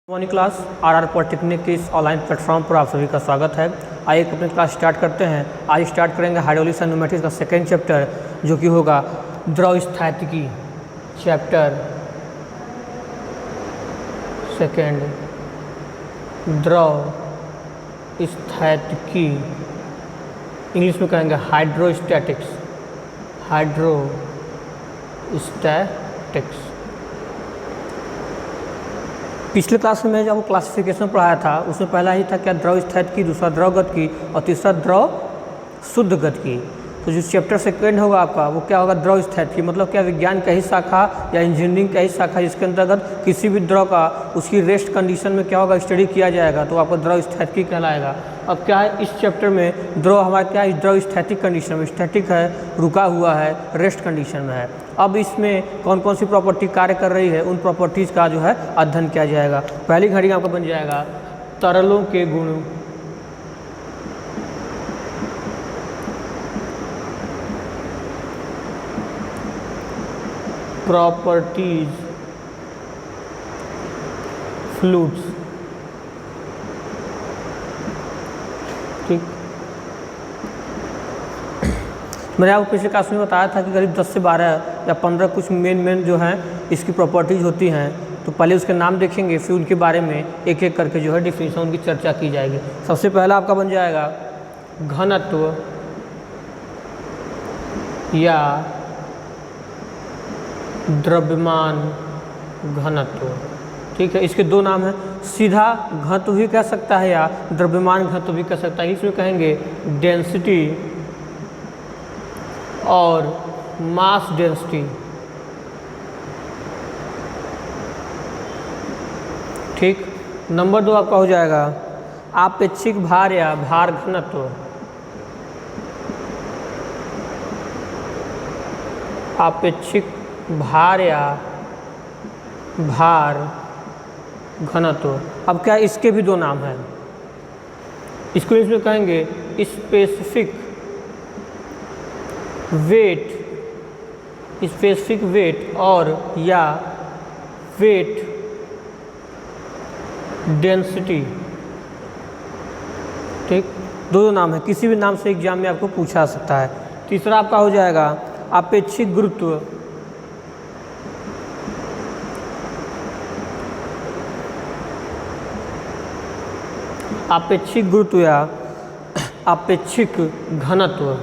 Morning class are polytechnic के इस online platform पर आप सभी का स्वागत है। आइए अपनी क्लास स्टार्ट करते हैं। आज स्टार्ट करेंगे हाइड्रोलिक्स एंड न्यूमेटिक्स का सेकेंड चैप्टर, जो कि होगा द्रवस्थैतिकी। चैप्टर सेकेंड, द्रवस्थैतिकी, इंग्लिश में कहेंगे हाइड्रोस्टैटिक्स। हाइड्रोस्टैटिक्स। पिछले क्लास में मैं जब क्लासिफिकेशन पढ़ाया था, उसमें पहला ही था क्या द्रवस्थैतिकी, दूसरा द्रवगतिकी और तीसरा द्रव शुद्ध गतिकी। तो जो चैप्टर सेकेंड होगा आपका वो क्या होगा, द्रवस्थैतिकी। मतलब क्या, विज्ञान का ही शाखा या इंजीनियरिंग का ही शाखा जिसके अंतर्गत किसी भी द्रव का उसकी रेस्ट कंडीशन में क्या होगा, स्टडी किया जाएगा, तो आपको द्रवस्थैतिकी कहलाएगा। अब क्या है, इस चैप्टर में द्रव हमारा क्या है, द्रवस्थैतिक कंडीशन में, स्टैटिक है, रुका हुआ है, रेस्ट कंडीशन में है। अब इसमें कौन कौन सी प्रॉपर्टी कार्य कर रही है, उन प्रॉपर्टीज़ का जो है अध्ययन किया जाएगा। पहली घड़ी आपका बन जाएगा तरलों के गुण। प्रॉपर्टीज फ्लूइड्स, ठीक। मैंने आपको पिछले क्लास में बताया था कि करीब 10 से 12 या 15 कुछ मेन जो हैं इसकी प्रॉपर्टीज़ होती हैं। तो पहले उसके नाम देखेंगे, फिर उनके बारे में एक एक करके जो है डिफिनीशन उनकी चर्चा की जाएगी। सबसे पहला आपका बन जाएगा घनत्व या द्रव्यमान घनत्व, ठीक है। इसके दो नाम हैं, सीधा घनत्व भी कह सकता है या द्रव्यमान घनत्व भी कह सकता है। इसमें कहेंगे डेंसिटी और मास डेंसिटी, ठीक। नंबर 2 आपका हो जाएगा आपेक्षिक भार या भार घनत्व। आपेक्षिक भार या भार घनत्व। अब क्या, इसके भी दो नाम हैं। इसको इसमें कहेंगे स्पेसिफिक वेट और या वेट डेंसिटी, ठीक। दो नाम है, किसी भी नाम से एग्जाम में आपको पूछा सकता है। तीसरा आपका हो जाएगा आपेक्षिक गुरुत्व। आपेक्षिक गुरुत्व या आपेक्षिक घनत्व।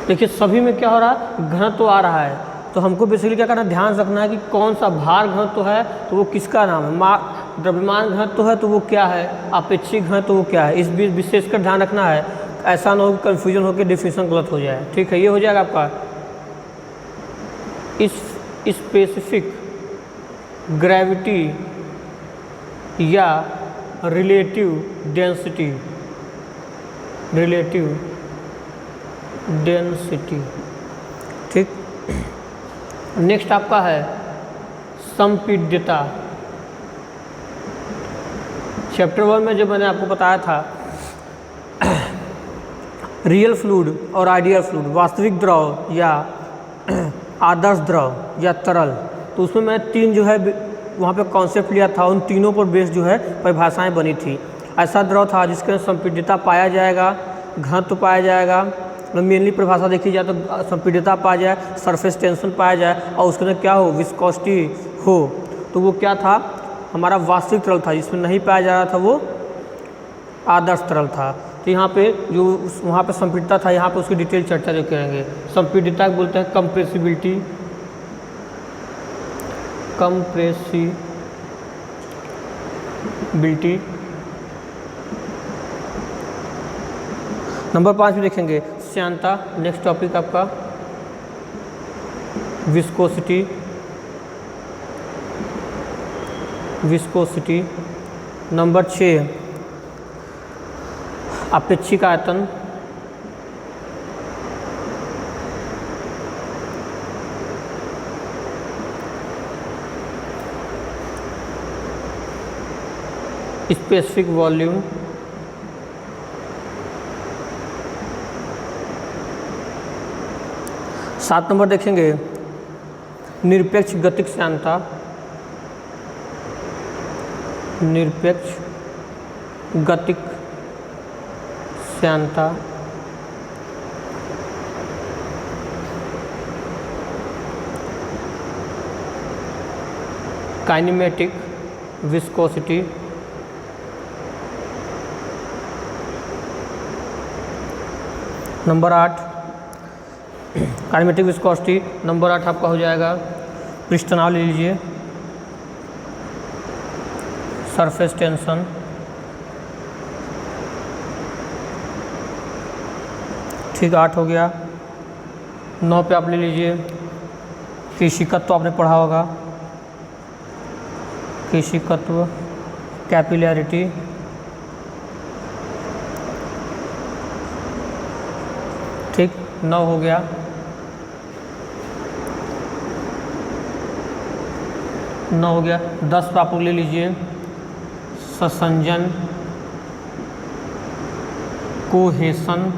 देखिए सभी में क्या हो रहा है, घनत्व आ रहा है। तो हमको बेसिकली क्या करना, ध्यान रखना है कि कौन सा भार घनत्व है तो वो किसका नाम है। द्रव्यमान घनत्व है तो वो क्या है, आपेक्षिक घनत्व तो वो क्या है। इस बीच विशेषकर ध्यान रखना है, ऐसा ना हो कि कन्फ्यूजन हो के डिफिनीशन गलत हो जाए, ठीक है। ये हो जाएगा आपका इस स्पेसिफिक ग्रेविटी या रिलेटिव डेंसिटी, ठीक। नेक्स्ट आपका है संपीड्यता। चैप्टर 1 में जो मैंने आपको बताया था रियल फ्लूइड और आइडियल फ्लूइड, वास्तविक द्रव या आदर्श द्रव या तरल, तो उसमें मैं 3 जो है वहाँ पे कॉन्सेप्ट लिया था। उन तीनों पर बेस जो है परिभाषाएं बनी थी। ऐसा द्रव था जिसके अंदर संपीड्यता पाया जाएगा, घनत्व पाया जाएगा। मेनली परिभाषा देखी जाए तो संपीड्यता पाया जाए, सरफेस टेंशन पाया जाए और उसके अंदर क्या हो, विस्कोसिटी हो। तो वो क्या था, हमारा वास्तविक तरल था। जिसमें नहीं पाया जा रहा था वो आदर्श तरल था। तो यहाँ पे जो वहाँ पे संपीड्यता था, यहाँ पे उसकी डिटेल चर्चा जो करेंगे। संपीड्यता बोलते हैं कंप्रेसिबिलिटी। नंबर 5 में देखेंगे श्यानता। नेक्स्ट टॉपिक आपका विस्कोसिटी। नंबर 6 आपेक्षिक आयतन। Specific volume. 7 नंबर देखेंगे निरपेक्ष गतिक श्यानता। निरपेक्ष गतिक श्यानता kinematic viscosity. Number 8 kinematic viscosity. Number 8 आपका हो जाएगा पृष्ठ तनाव ले लीजिए, सरफेस टेंशन। ठीक, 8 हो गया। 9 पे आप ले लीजिए केशिकत्व, आपने पढ़ा होगा, केशिकत्व कैपिलैरिटी। ठीक, 9 हो गया। 9 हो गया। 10 पे आप ले लीजिए ससंजन कोहेसन।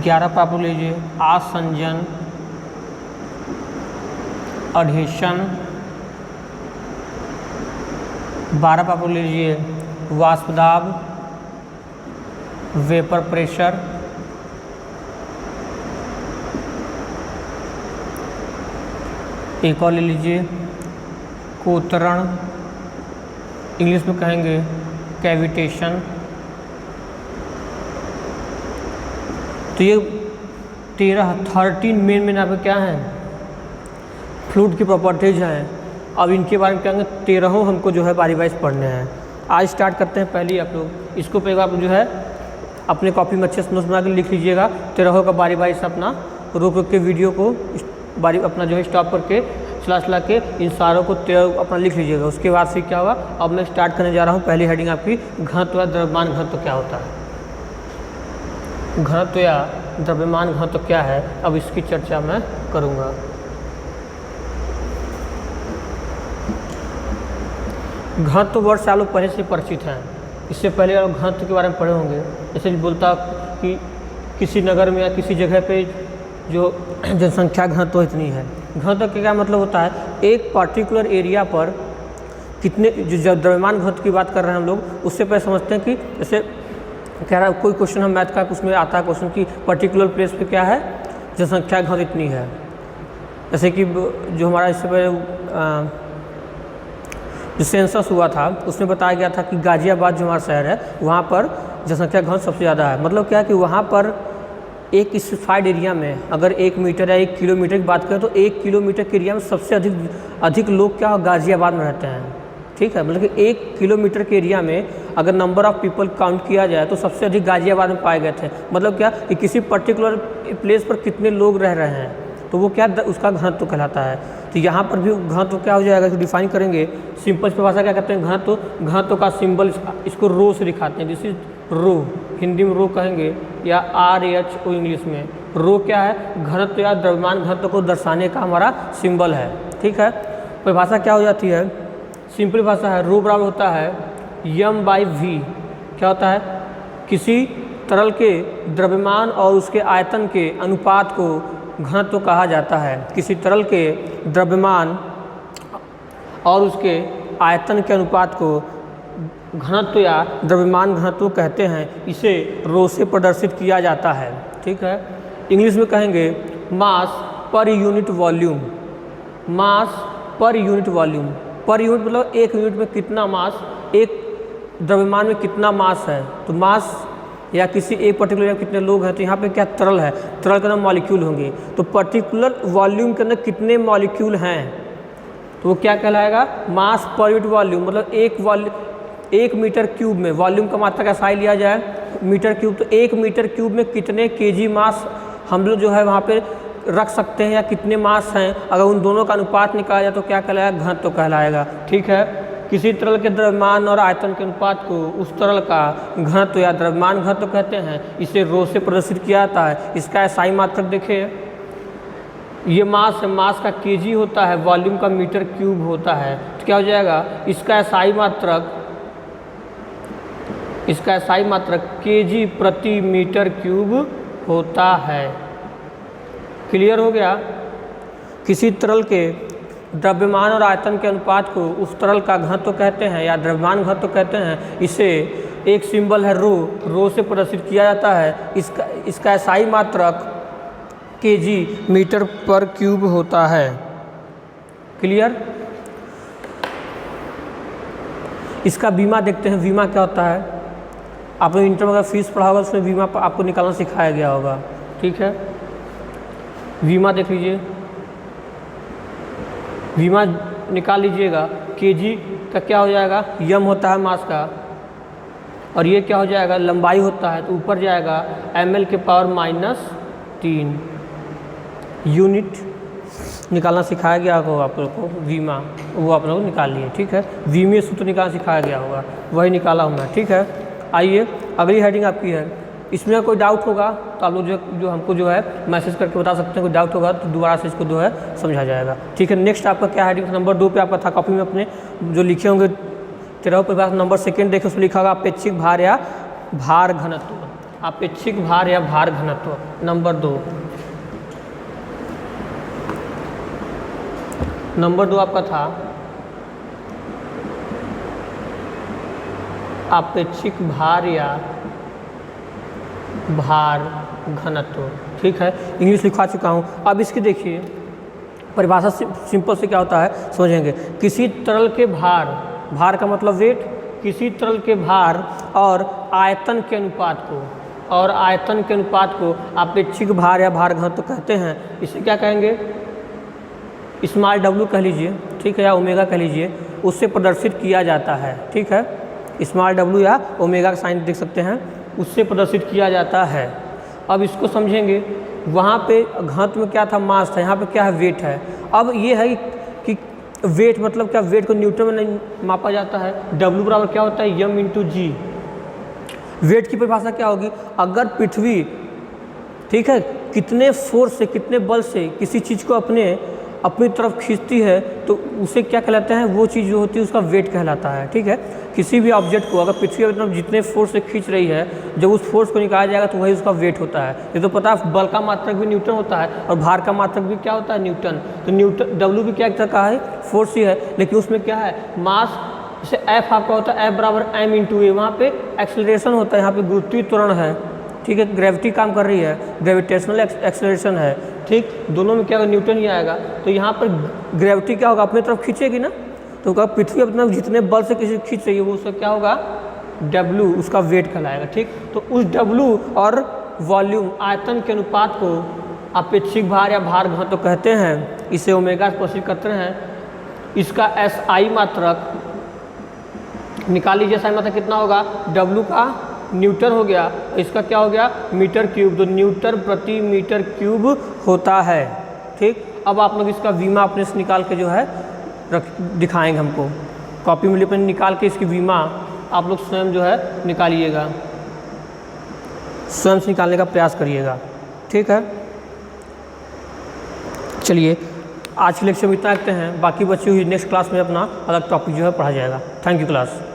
11 पे आप लीजिए आसंजन अडहेशन। 12 पे आप लीजिए वाष्पदाब वेपर प्रेशर। 1 और ले लीजिए कोतरण, इंग्लिश में कहेंगे कैविटेशन। तो ये 13 मेन यहाँ पे क्या है, फ्लूइड की प्रॉपर्टीज हैं। अब इनके बारे में क्या होंगे, 13 हमको जो है बारी वाइज पढ़ने हैं। आज स्टार्ट करते हैं। पहले आप लोग इसको पहले आप जो है अपने कॉपी में अच्छे से नोट्स बना के लिख लीजिएगा। 13 का बारी वाइज अपना रोक के वीडियो को बारी अपना जो है स्टॉप करके चला के इन सारों को 13 अपना लिख लीजिएगा। उसके बाद फिर क्या होगा, अब मैं स्टार्ट करने जा रहा हूँ। पहली हेडिंग आपकी घनत्व या द्रव्यमान घनत्व क्या होता है। घनत्व या द्रव्यमान घनत्व क्या है, अब इसकी चर्चा मैं करूँगा। घनत्व वर्ड से आप लोग पहले से परिचित हैं। इससे पहले आप घनत्व के बारे में पढ़े होंगे। जैसे बोलता कि किसी नगर में या किसी जगह पे जो जनसंख्या घनत्व इतनी है। घनत्व का क्या मतलब होता है, एक पर्टिकुलर एरिया पर कितने, जो द्रव्यमान घनत्व की बात कर रहे हैं हम लोग, उससे पहले समझते हैं कि जैसे कह रहा है कोई क्वेश्चन हम मैथ का, उसमें आता है क्वेश्चन कि पर्टिकुलर प्लेस पे क्या है, जनसंख्या घनत्व इतनी है। जैसे कि जो हमारा इससे पहले जो सेंसस हुआ था उसमें बताया गया था कि गाज़ियाबाद जो हमारा शहर है वहाँ पर जनसंख्या घनत्व सबसे ज़्यादा है। मतलब क्या है कि वहाँ पर एक स्पेसिफाइड एरिया में अगर 1 मीटर या 1 किलोमीटर की बात करें तो 1 किलोमीटर के एरिया में सबसे अधिक लोग क्या गाज़ियाबाद में रहते हैं। ठीक है, मतलब कि 1 किलोमीटर के एरिया में अगर नंबर ऑफ़ पीपल काउंट किया जाए तो सबसे अधिक गाज़ियाबाद में पाए गए थे। मतलब क्या कि किसी पर्टिकुलर प्लेस पर कितने लोग रह रहे हैं तो वो क्या उसका घनत्व कहलाता है। तो यहाँ पर भी घनत्व क्या हो जाएगा, डिफाइन करेंगे। सिंपल भाषा क्या कहते हैं, घनत्व का सिंबल इसको रो से दिखाते हैं। दिस इज रो, हिंदी में रो कहेंगे या RHO इंग्लिश में। रो क्या है, घनत्व या द्रव्यमान घनत्व को दर्शाने का हमारा सिंबल है। ठीक है, परिभाषा क्या हो जाती है, सिंपल भाषा है, रो बराबर होता है m/v। क्या होता है, किसी तरल के द्रव्यमान और उसके आयतन के अनुपात को घनत्व कहा जाता है। किसी तरल के द्रव्यमान और उसके आयतन के अनुपात को घनत्व या द्रव्यमान घनत्व कहते हैं। इसे रो से प्रदर्शित किया जाता है। ठीक है, इंग्लिश में कहेंगे मास पर यूनिट वॉल्यूम। मास per unit volume, per unit मतलब एक यूनिट में कितना मास, एक द्रव्यमान में कितना मास है। तो मास या किसी एक पर्टिकुलर में कितने लोग हैं, तो यहाँ पे क्या तरल है, तरल के अंदर मॉलिक्यूल होंगे। तो पर्टिकुलर वॉल्यूम के अंदर कितने मॉलिक्यूल हैं तो वो क्या कहलाएगा, मास पर यूनिट वॉल्यूम। मतलब 1 मीटर क्यूब में, वॉल्यूम का मात्रा का साई लिया जाए मीटर क्यूब, तो 1 मीटर क्यूब में कितने केजी मास हम लोग जो है वहाँ पे रख सकते हैं या कितने मास हैं। अगर उन दोनों का अनुपात निकाला जाए तो क्या कहलाएगा, घनत्व कहलाएगा। ठीक है, किसी तरल के द्रव्यमान और आयतन के अनुपात को उस तरल का घनत्व या द्रव्यमान घनत्व कहते हैं। इसे रो से प्रदर्शित किया जाता है। इसका SI मात्रक देखिए, ये मास है, मास का केजी होता है, वॉल्यूम का मीटर क्यूब होता है। तो क्या हो जाएगा, इसका SI मात्रक केजी प्रति मीटर क्यूब होता है। क्लियर हो गया। किसी तरल के द्रव्यमान और आयतन के अनुपात को उस तरल का घनत्व कहते हैं या द्रव्यमान घनत्व कहते हैं। इसे एक सिंबल है रो से प्रदर्शित किया जाता है। इसका SI मात्रक kg मीटर पर क्यूब होता है। क्लियर। इसका बीमा देखते हैं, बीमा क्या होता है। आपने इंटर में अगर फीस पढ़ा होगा उसमें बीमा आपको निकालना सिखाया गया होगा, ठीक है। बीमा देख लीजिए, बीमा निकाल लीजिएगा। kg का क्या हो जाएगा, यम होता है मास का, और ये क्या हो जाएगा, लंबाई होता है, तो ऊपर जाएगा ml के पावर -3 यूनिट निकालना सिखाया गया होगा आप लोग को। वीमा वो आप लोग निकाल लिए, ठीक है। वीमीय सूत्र निकालना सिखाया गया होगा, वही निकाला हूँ मैं, ठीक है। आइए अगली हेडिंग आपकी है। इसमें कोई डाउट होगा तो आप लोग जो हमको जो है मैसेज करके बता सकते हैं। कोई डाउट होगा तो दोबारा से इसको जो है समझा जाएगा, ठीक है। नेक्स्ट आपका क्या हेडिंग नंबर 2 पे आपका था, कॉपी में अपने जो लिखे होंगे 13 परिभाषा नंबर 2 देखे, उसमें लिखा होगा अपेक्षिक भार या भार घनत्व। अपेक्षिक भार या भार घनत्व नंबर 2। नंबर 2 आपका था अपेक्षिक भार या भार घनत्व, ठीक है। इंग्लिश लिखा चुका हूँ। अब इसकी देखिए परिभाषा सिंपल से क्या होता है समझेंगे। किसी तरल के भार का मतलब वेट, किसी तरल के भार और आयतन के अनुपात को अपेक्षिक भार या भार घनत्व कहते हैं। इसे क्या कहेंगे, स्मॉल w कह लीजिए, ठीक है, या ओमेगा कह लीजिए, उससे प्रदर्शित किया जाता है, ठीक है। स्मॉल w या ओमेगा का साइन देख सकते हैं, उससे प्रदर्शित किया जाता है। अब इसको समझेंगे। वहाँ पे घनत्व में क्या था, मास था, यहाँ पे क्या है, वेट है। अब ये है कि वेट मतलब क्या, वेट को न्यूटन में नहीं मापा जाता है। w बराबर क्या होता है, m × g। वेट की परिभाषा क्या होगी, अगर पृथ्वी, ठीक है, कितने फोर्स से, कितने बल से किसी चीज़ को अपनी तरफ खींचती है तो उसे क्या कहलाते हैं, वो चीज़ जो होती है उसका वेट कहलाता है, ठीक है। किसी भी ऑब्जेक्ट को अगर पृथ्वी की तरफ जितने फोर्स से खींच रही है, जब उस फोर्स को निकाला जाएगा तो वही उसका वेट होता है। ये तो पता है, बल का मात्रक भी न्यूटन होता है और भार का मात्रक भी क्या होता है, न्यूटन। तो न्यूटन W भी क्या का है, फोर्स ही है, लेकिन उसमें क्या है, मास। जैसे F आपका होता है F बराबर m × a, वहाँ पे एक्सेलरेशन होता है, यहाँ पे गुरुत्वीय त्वरण है, ठीक है, ग्रेविटी काम कर रही है, ग्रेविटेशनल एक्सेलरेशन है, ठीक। दोनों में क्या होगा, न्यूटन ही आएगा। तो यहाँ पर ग्रेविटी क्या होगा, अपनी तरफ खींचेगी ना, तो क्या पृथ्वी अपना जितने बल से किसी खींच रही है वो उसका क्या होगा, W, उसका वेट कहलाएगा, ठीक। तो उस W और वॉल्यूम आयतन के अनुपात को अपेक्षिक भार या भार घनत्व कहते हैं। इसे ओमेगा से प्रदर्शित करते हैं। इसका SI मात्रक निकाल लीजिए। SI मात्रक कितना होगा, W का न्यूटन हो गया, इसका क्या हो गया, मीटर क्यूब, तो न्यूटन प्रति मीटर क्यूब होता है, ठीक। अब आप लोग इसका वीमा अपने से निकाल के जो है दिखाएंगे हमको। कॉपी में अपने निकाल के इसकी वीमा आप लोग स्वयं जो है निकालिएगा, स्वयं से निकालने का प्रयास करिएगा, ठीक है। चलिए आज के लेक्चर में इतना रखते हैं, बाकी बच्चे हुई नेक्स्ट क्लास में अपना अलग टॉपिक जो है पढ़ा जाएगा। Thank you class.